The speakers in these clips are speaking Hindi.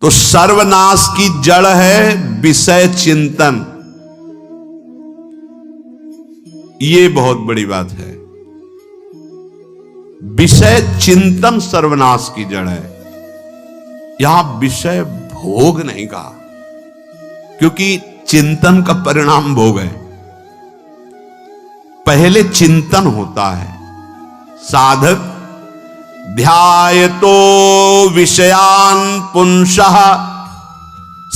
तो सर्वनाश की जड़ है विषय चिंतन। ये बहुत बड़ी बात है। विषय चिंतन सर्वनाश की जड़ है। यहां विषय भोग नहीं कहा, क्योंकि चिंतन का परिणाम भोग है। पहले चिंतन होता है। साधक ध्यायतो विषयान पुंसः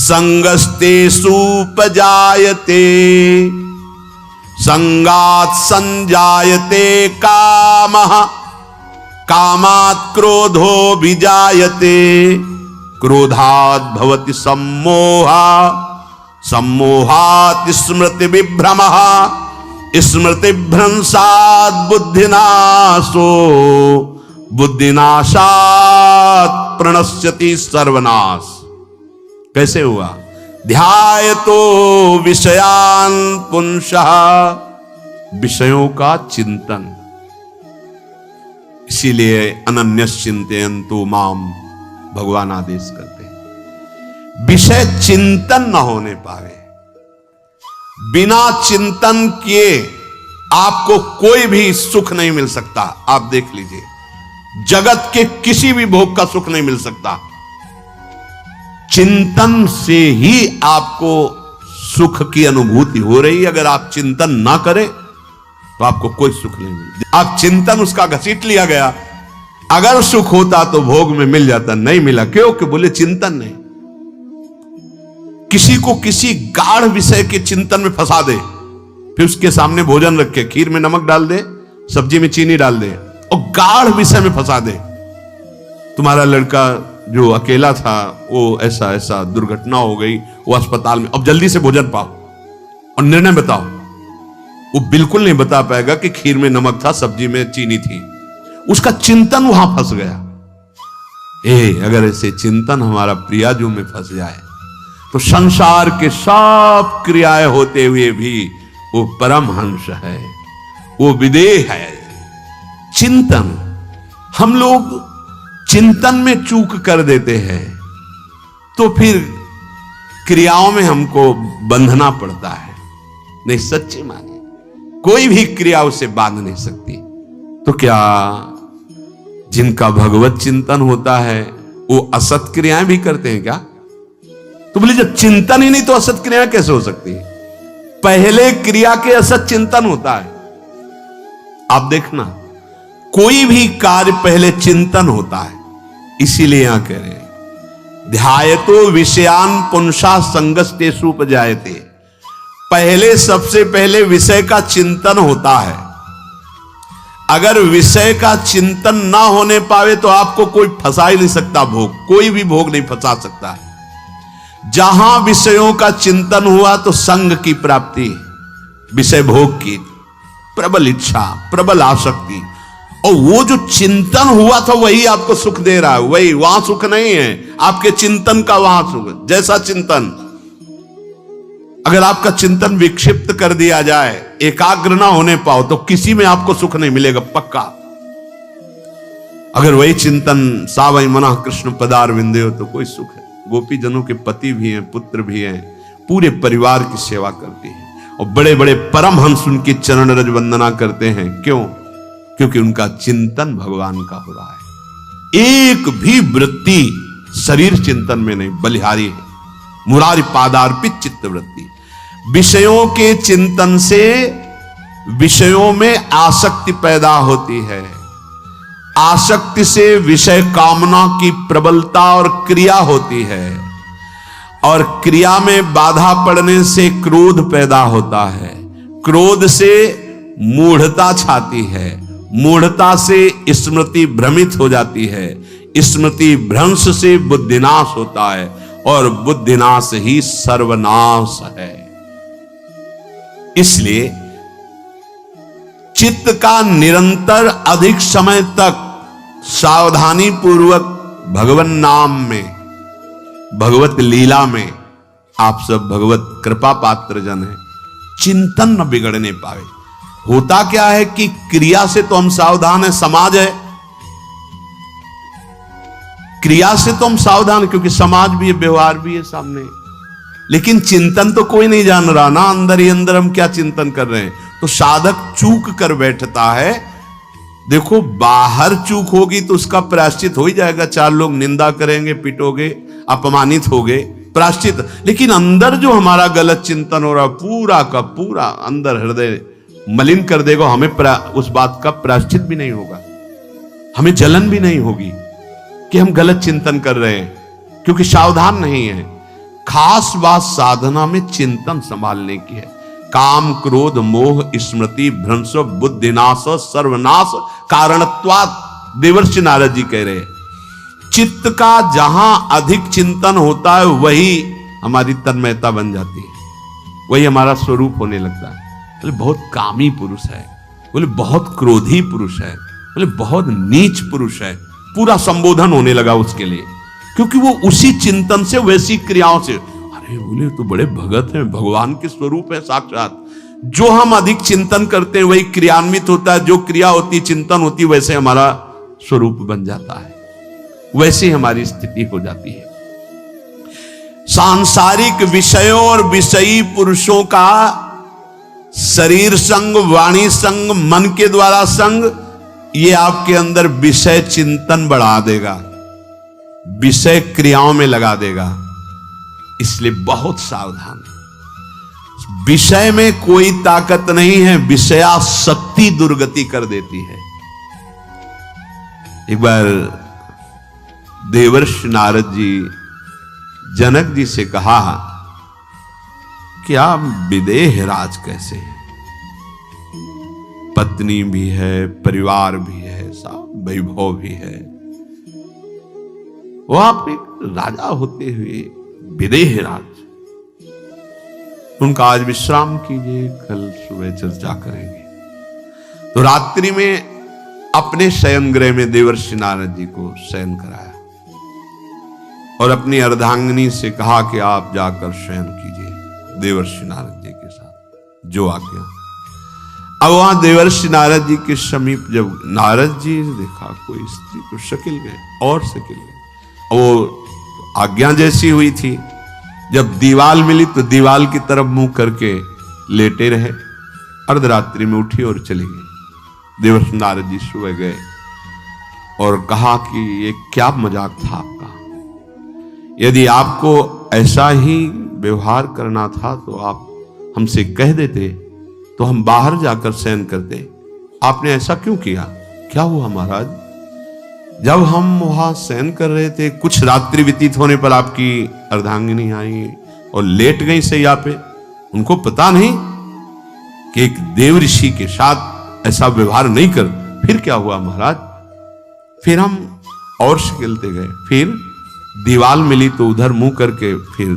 संगस्तेषु उपजायते संगात् संजायते कामः कामात् क्रोधो विजायते क्रोधात् भवति सम्मोहः सम्मोहात् स्मृति विभ्रमः स्मृति भ्रंशात् बुद्धिनाशो बुद्धिनाशात् प्रणश्यति सर्वनाश। कैसे हुआ? ध्यायतो विषयान पुंसः, विषयों का चिंतन। इसीलिए अनन्यश्चिन्तयन्तु माम भगवान आदेश करते हैं। विषय चिंतन न होने पाए, बिना चिंतन किए आपको कोई भी सुख नहीं मिल सकता। आप देख लीजिए, जगत के किसी भी भोग का सुख नहीं मिल सकता। चिंतन से ही आपको सुख की अनुभूति हो रही है। अगर आप चिंतन ना करें तो आपको कोई सुख नहीं मिलता। आप चिंतन उसका घसीट लिया गया। अगर सुख होता तो भोग में मिल जाता, नहीं मिला। क्यों? कि बोले चिंतन नहीं। किसी को किसी गाढ़ विषय के चिंतन में फंसा दे, फिर उसके सामने भोजन रखे, खीर में नमक डाल दे, सब्जी में चीनी डाल दे और गाढ़ विषय में फंसा दे। तुम्हारा लड़का जो अकेला था, वो ऐसा ऐसा दुर्घटना हो गई, वो अस्पताल में, अब जल्दी से भोजन पाओ और निर्णय बताओ। वो बिल्कुल नहीं बता पाएगा कि खीर में नमक था, सब्जी में चीनी थी। उसका चिंतन वहां फंस गया। अगर ऐसे चिंतन हमारा प्रियाजू में फंस जाए तो संसार के सब क्रियाएं होते हुए भी वो परमहंस है, वो विदेह है। चिंतन, हम लोग चिंतन में चूक कर देते हैं तो फिर क्रियाओं में हमको बंधना पड़ता है। नहीं, सच्ची माने कोई भी क्रिया उसे बांध नहीं सकती। तो क्या जिनका भगवत चिंतन होता है वो असत क्रियाएं भी करते हैं क्या? तो बोले जब चिंतन ही नहीं तो असत क्रियाएं कैसे हो सकती है? पहले क्रिया के असत चिंतन होता है। आप देखना, कोई भी कार्य पहले चिंतन होता है। इसीलिए यहां कह रहे हैं ध्यायतो विषयान पुंसा संगस्तेषु उपजायते। पहले, सबसे पहले विषय का चिंतन होता है। अगर विषय का चिंतन ना होने पावे तो आपको कोई फंसा ही नहीं सकता। भोग, कोई भी भोग नहीं फंसा सकता है। जहां विषयों का चिंतन हुआ तो संग की प्राप्ति, विषय भोग की प्रबल इच्छा, प्रबल आसक्ति, और वो जो चिंतन हुआ था वही आपको सुख दे रहा है। वही, वहां सुख नहीं है, आपके चिंतन का वहां सुख। जैसा चिंतन, अगर आपका चिंतन विक्षिप्त कर दिया जाए, एकाग्र ना होने पाओ, तो किसी में आपको सुख नहीं मिलेगा, पक्का। अगर वही चिंतन सावई मना कृष्ण पदार विंदे हो तो कोई सुख है। गोपी जनों के पति भी हैं, पुत्र भी हैं, पूरे परिवार की सेवा करते हैं और बड़े बड़े परमहंस उनकी चरण रज वंदना करते हैं। क्यों? क्योंकि उनका चिंतन भगवान का हो रहा है। एक भी वृत्ति शरीर चिंतन में नहीं, बलिहारी है। मुरारी पादार्पित चित्त वृत्ति। विषयों के चिंतन से विषयों में आसक्ति पैदा होती है। आसक्ति से विषय कामना की प्रबलता और क्रिया होती है, और क्रिया में बाधा पड़ने से क्रोध पैदा होता है। क्रोध से मूढ़ता छाती है, मूढ़ता से स्मृति भ्रमित हो जाती है, स्मृति भ्रंश से बुद्धिनाश होता है, और बुद्धिनाश ही सर्वनाश है। इसलिए चित्त का निरंतर अधिक समय तक सावधानी पूर्वक भगवन नाम में, भगवत लीला में, आप सब भगवत कृपा पात्र जन हैं, चिंतन न बिगड़ने पावे। होता क्या है कि क्रिया से तो हम सावधान हैं, समाज है, क्रिया से तो हम सावधान, क्योंकि समाज भी है, व्यवहार भी है सामने, लेकिन चिंतन तो कोई नहीं जान रहा ना, अंदर ही अंदर हम क्या चिंतन कर रहे हैं। तो साधक चूक कर बैठता है। देखो, बाहर चूक होगी तो उसका प्रायश्चित हो ही जाएगा, चार लोग निंदा करेंगे, पिटोगे, अपमानित होगे, प्रायश्चित। लेकिन अंदर जो हमारा गलत चिंतन हो रहा, पूरा का पूरा अंदर हृदय मलिन कर देगा, हमें उस बात का प्रायश्चित भी नहीं होगा, हमें जलन भी नहीं होगी कि हम गलत चिंतन कर रहे हैं, क्योंकि सावधान नहीं है। खास बात साधना में चिंतन संभालने की है। काम, क्रोध, मोह, स्मृति, भ्रंश, बुद्धिनाश, सर्वनाश कारणत्वात्। देवर्षि नारद जी कह रहे, चित्त का जहां अधिक चिंतन होता है वही हमारी तन्मयता बन जाती है, वही हमारा स्वरूप होने लगता है। बोले बहुत कामी पुरुष है, बोले बहुत क्रोधी पुरुष है, बोले बहुत नीच पुरुष है, पूरा संबोधन होने लगा उसके लिए, क्योंकि वो उसी चिंतन से, वैसी क्रियाओं से। अरे बोले तो बड़े भगत हैं, भगवान के स्वरूप है साक्षात। जो हम अधिक चिंतन करते हैं वही क्रियान्वित होता है, जो क्रिया होती, चिंतन होती, वैसे हमारा स्वरूप बन जाता है, वैसे हमारी स्थिति हो जाती है। सांसारिक विषयों और विषयी पुरुषों का शरीर संग, वाणी संग, मन के द्वारा संग, ये आपके अंदर विषय चिंतन बढ़ा देगा, विषय क्रियाओं में लगा देगा। इसलिए बहुत सावधान। विषय में कोई ताकत नहीं है, विषयासक्ति दुर्गति कर देती है। एक बार देवर्षि नारद जी जनक जी से कहा कि आप विदेह राज कैसे हैं, पत्नी भी है, परिवार भी है, सब वैभव भी है, वो आप एक राजा होते हुए विदेह राज। उनका आज विश्राम कीजिए, कल सुबह चर्चा करेंगे। तो रात्रि में अपने शयन गृह में देवर्षि नारद जी को शयन कराया और अपनी अर्धांगिनी से कहा कि आप जाकर शयन कीजिए देवर्षि नारद जी के साथ, जो आज्ञा। अब वहां देवर्षि नारद जी के समीप जब नारद जी ने देखा कोई स्त्री, तो शकिल गए और शकिल गए। वो आज्ञा जैसी हुई थी, जब दीवाल मिली तो दीवाल की तरफ मुंह करके लेटे रहे। अर्धरात्रि में उठी और चली गई। देवर्षि नारद जी सुबह गए और कहा कि ये क्या मजाक था आपका, यदि आपको ऐसा ही व्यवहार करना था तो आप हमसे कह देते तो हम बाहर जाकर शयन करते, आपने ऐसा क्यों किया? क्या हुआ महाराज? जब हम वहां शयन कर रहे थे, कुछ रात्रि व्यतीत होने पर आपकी अर्धांगिनी आई और लेट गई सैया पे। उनको पता नहीं कि एक देव ऋषि के साथ ऐसा व्यवहार नहीं कर। फिर क्या हुआ महाराज? फिर हम और शिकलते गए, फिर दीवाल मिली तो उधर मुंह करके फिर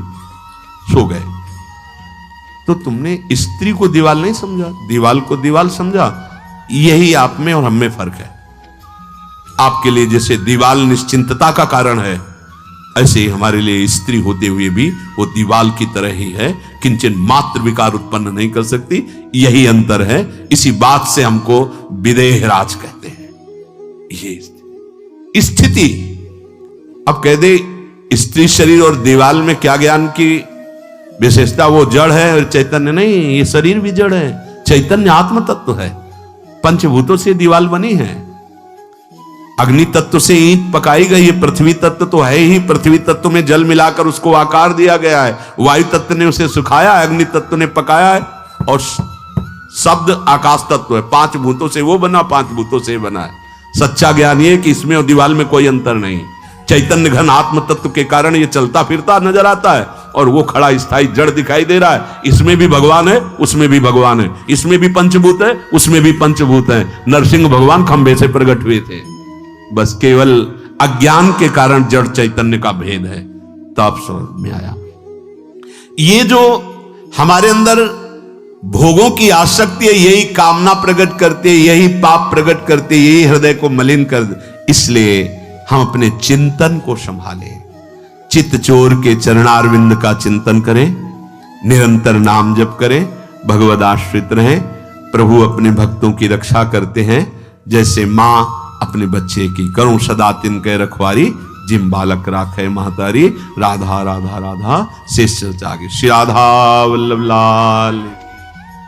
सो गए। तो तुमने स्त्री को दीवाल नहीं समझा, दीवाल को दीवाल समझा। यही आप में और हम में फर्क है। आपके लिए जैसे दीवाल निश्चिंतता का कारण है, ऐसे ही हमारे लिए स्त्री होते हुए भी वो दीवाल की तरह ही है, किंचन मात्र विकार उत्पन्न नहीं कर सकती। यही अंतर है। इसी बात से हमको विदेह राज कहते हैं। ये स्थिति अब कह दे स्त्री शरीर और दीवाल में क्या ज्ञान की विशेषता? वो जड़ है और चैतन्य नहीं। ये शरीर भी जड़ है, चैतन्य आत्म तत्व है। पंचभूतों से दीवाल बनी है। अग्नि तत्व से ईंट पकाई गई है। पृथ्वी तत्व तो है ही, पृथ्वी तत्व में जल मिलाकर उसको आकार दिया गया है। वायु तत्व ने उसे सुखाया है, अग्नि तत्व ने पकाया है, और शब्द आकाश तत्व है। पांच भूतों से वो बना, पांच भूतों से बना है। सच्चा ज्ञान ये कि इसमें और दीवाल में कोई अंतर नहीं। चैतन्य घन आत्म तत्व के कारण ये चलता फिरता नजर आता है, और वो खड़ा स्थायी जड़ दिखाई दे रहा है। इसमें भी भगवान है, उसमें भी भगवान है। इसमें भी पंचभूत है, उसमें भी पंचभूत है। नरसिंह भगवान खंबे से प्रकट हुए थे, बस केवल अज्ञान के कारण जड़ चैतन्य का भेद है। तब समझ में आया। ये जो हमारे अंदर भोगों की आसक्ति है, यही कामना प्रकट करते, यही पाप प्रकट करते, यही हृदय को मलिन कर दे। इसलिए हम अपने चिंतन को संभालें। चित्त चोर के चरणारविंद का चिंतन करें, निरंतर नाम जप करें, भगवद आश्रित रहें। प्रभु अपने भक्तों की रक्षा करते हैं, जैसे मां अपने बच्चे की करूं सदा तिनके रखवारी, जिम बालक राखे महतारी, राधा राधा राधा शेष जागे। श्री राधा वल्लभ लाल।